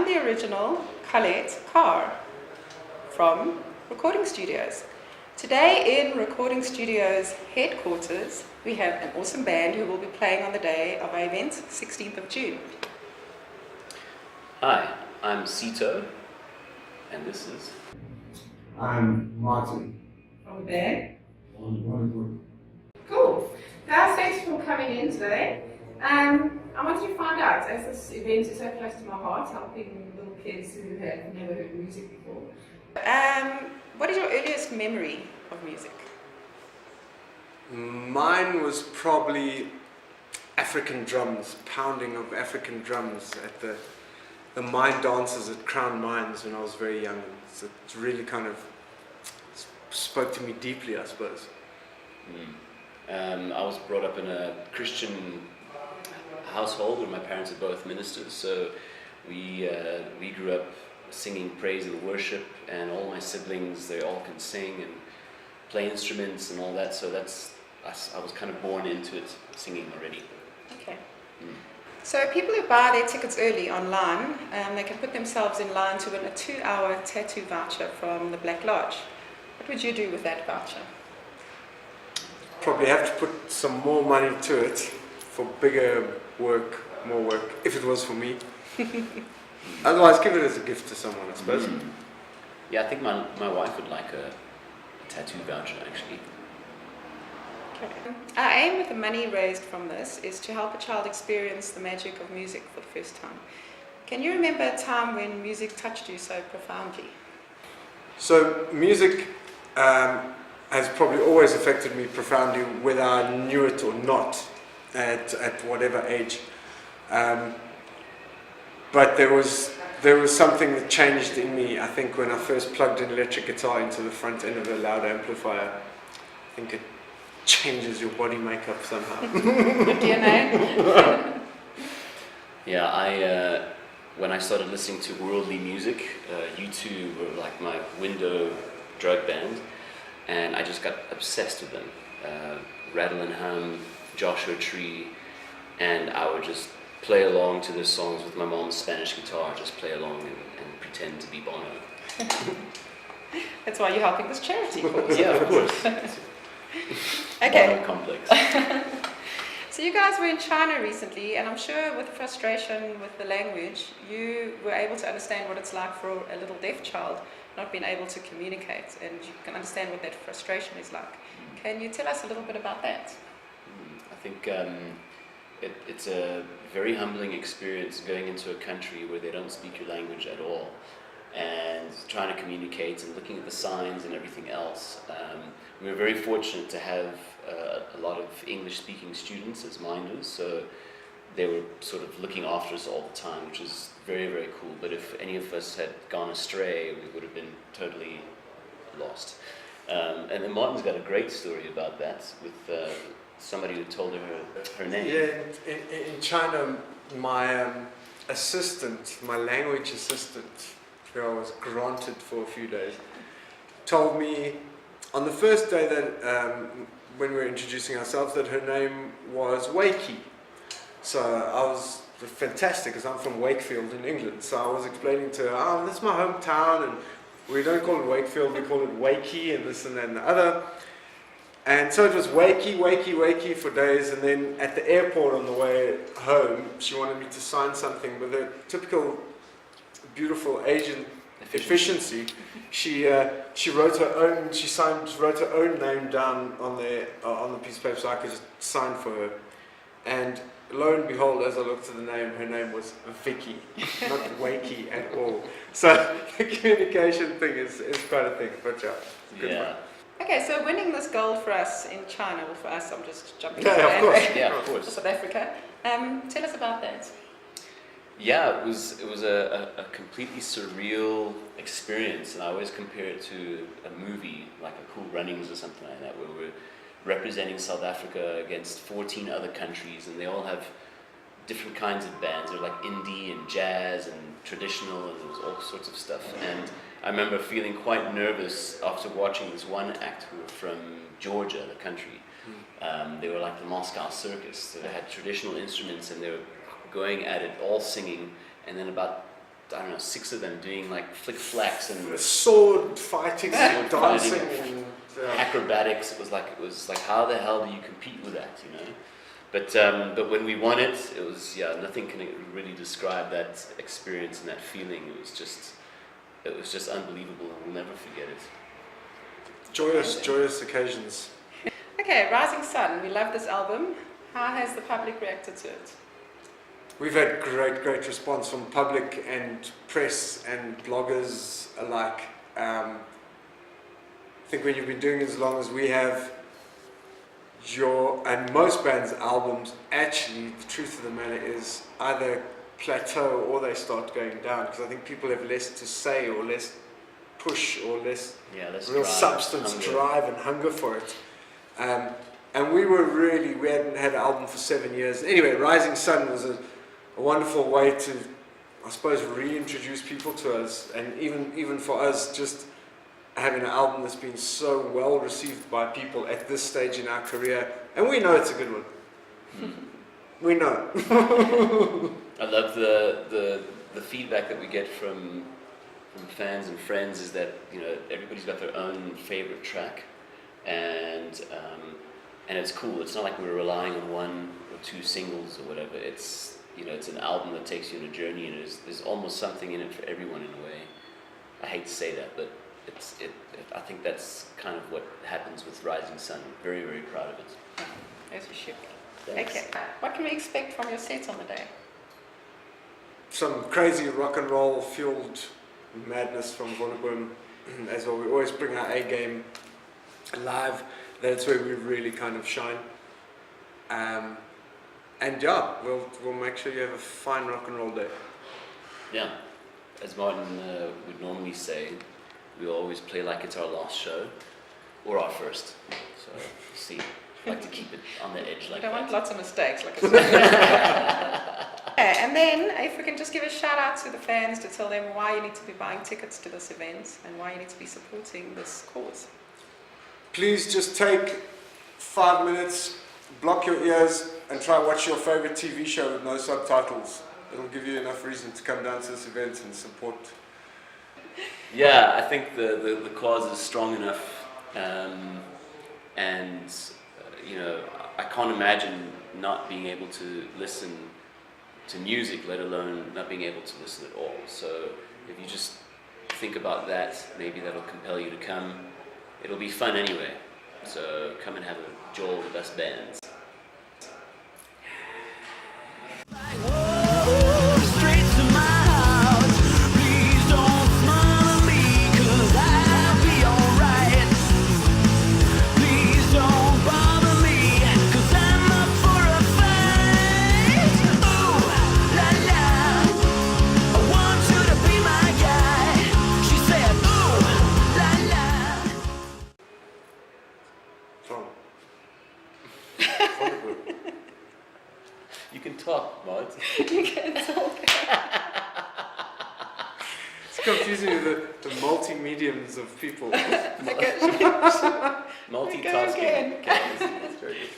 I'm the original Colette Carr from Recording Studios. Today in Recording Studios headquarters, we have an awesome band who will be playing on the day of our event, 16th of June. Hi, I'm Sito, and this is... I'm Martin. From the band. Wonderboom. Cool. Guys, thanks for coming in today. I wanted to find out, as this event is so close to my heart, helping little kids who have never heard music before. What is your earliest memory of music? Mine was probably African drums, pounding of African drums at the mine dances at Crown Mines when I was very young. So it really kind of spoke to me deeply, I suppose. I was brought up in a Christian household where my parents are both ministers, so we grew up singing praise and worship, and all my siblings, they all can sing and play instruments and all that, so I was kind of born into it, singing already. Okay. So people who buy their tickets early online, they can put themselves in line to win a 2-hour tattoo voucher from the Black Lodge. What would you do with that voucher? Probably have to put some more money to it for bigger work, more work, if it was for me. Otherwise, give it as a gift to someone, I suppose. Yeah, I think my wife would like a tattoo voucher, actually. Okay. Our aim with the money raised from this is to help a child experience the magic of music for the first time. Can you remember a time when music touched you so profoundly? So music has probably always affected me profoundly, whether I knew it or not, at whatever age. But there was something that changed in me, I think, when I first plugged an electric guitar into the front end of a loud amplifier. I think it changes your body makeup somehow. Your DNA? Yeah, when I started listening to worldly music, U2 were like my window drug band, and I just got obsessed with them. Rattle and Hum, Joshua Tree, and I would just play along to the songs with my mom's Spanish guitar, just play along and pretend to be Bono. That's why you're helping this charity cause. Yeah, of course. Okay. Bono complex. So you guys were in China recently, and I'm sure with frustration with the language, you were able to understand what it's like for a little deaf child not being able to communicate, and you can understand what that frustration is like. Can you tell us a little bit about that? I think it's a very humbling experience going into a country where they don't speak your language at all, and trying to communicate and looking at the signs and everything else. We were very fortunate to have a lot of English-speaking students as minders, so they were sort of looking after us all the time, which is very, very cool. But if any of us had gone astray, we would have been totally lost. And then Martin's got a great story about that with somebody who told her name. Yeah, in China, my assistant, my language assistant, who I was granted for a few days, told me on the first day that when we were introducing ourselves that her name was Wakey. So I was fantastic, because I'm from Wakefield in England. So I was explaining to her, oh, this is my hometown, and we don't call it Wakefield, we call it Wakey, and this and that and the other. And so it was Wakey, Wakey, Wakey for days, and then at the airport on the way home, she wanted me to sign something with a typical beautiful Asian efficiency. She wrote her own. Wrote her own name down on the piece of paper so I could just sign for her. And lo and behold, as I looked at the name, her name was Vicky, not Wakey at all. So the communication thing is quite a thing. But yeah, it's a good one. Okay, so winning this gold for us in China, or for us, I'm just jumping Yeah, of course. Yeah, of course. for South Africa. Tell us about that. Yeah, it was a completely surreal experience, and I always compare it to a movie, like a Cool Runnings or something like that, where we're representing South Africa against 14 other countries, and they all have different kinds of bands. They're like indie and jazz and traditional, and there was all sorts of stuff. And I remember feeling quite nervous after watching this one act who were from Georgia, the country. They were like the Moscow Circus, so they had traditional instruments, and they were going at it, all singing, and then about I don't know, 6 of them doing like flick flacks and Sword fighting, Sword dancing, fighting. and acrobatics. It was like how the hell do you compete with that, you know? But when we won it, it was nothing can really describe that experience and that feeling. It was just unbelievable, and we'll never forget it. joyous occasions. Okay, Rising Sun. We love this album. How has the public reacted to it? We've had great response from public and press and bloggers alike. I think when you've been doing it as long as we have, and most bands' albums, actually, the truth of the matter is either plateau or they start going down, because I think people have less to say or less push or less real substance, drive and hunger for it. And we hadn't had an album for 7 years. Anyway, Rising Sun was a wonderful way to, I suppose, reintroduce people to us, and even for us, just having an album that's been so well received by people at this stage in our career, and we know it's a good one. We know. I love the feedback that we get from fans and friends is that, you know, everybody's got their own favorite track, and it's cool. It's not like we're relying on 1 or 2 singles or whatever. It's, you know, it's an album that takes you on a journey, and there's almost something in it for everyone in a way. I hate to say that, but I think that's kind of what happens with Rising Sun. Very, very proud of it. As you should. Thanks. Okay. What can we expect from your set on the day? Some crazy rock and roll fueled madness from Wonderboom. As well, we always bring our A game live. That's where we really kind of shine. And yeah, we'll make sure you have a fine rock and roll day. Yeah, as Martin would normally say, we always play like it's our last show or our first. So see, I like to keep it on the edge like I don't that. want lots of mistakes. Like okay, and then if we can just give a shout out to the fans to tell them why you need to be buying tickets to this event and why you need to be supporting this cause. Please just take 5 minutes, block your ears, and try watch your favorite TV show with no subtitles. It'll give you enough reason to come down to this event and support. Yeah, I think the cause is strong enough, you know, I can't imagine not being able to listen to music, let alone not being able to listen at all. So if you just think about that, maybe that'll compel you to come. It'll be fun anyway, so come and have a jaw with the best bands. You can talk, Maud. You can talk. It's confusing with the multi-mediums of people. Okay. Multitasking. Again. Okay, that's very good.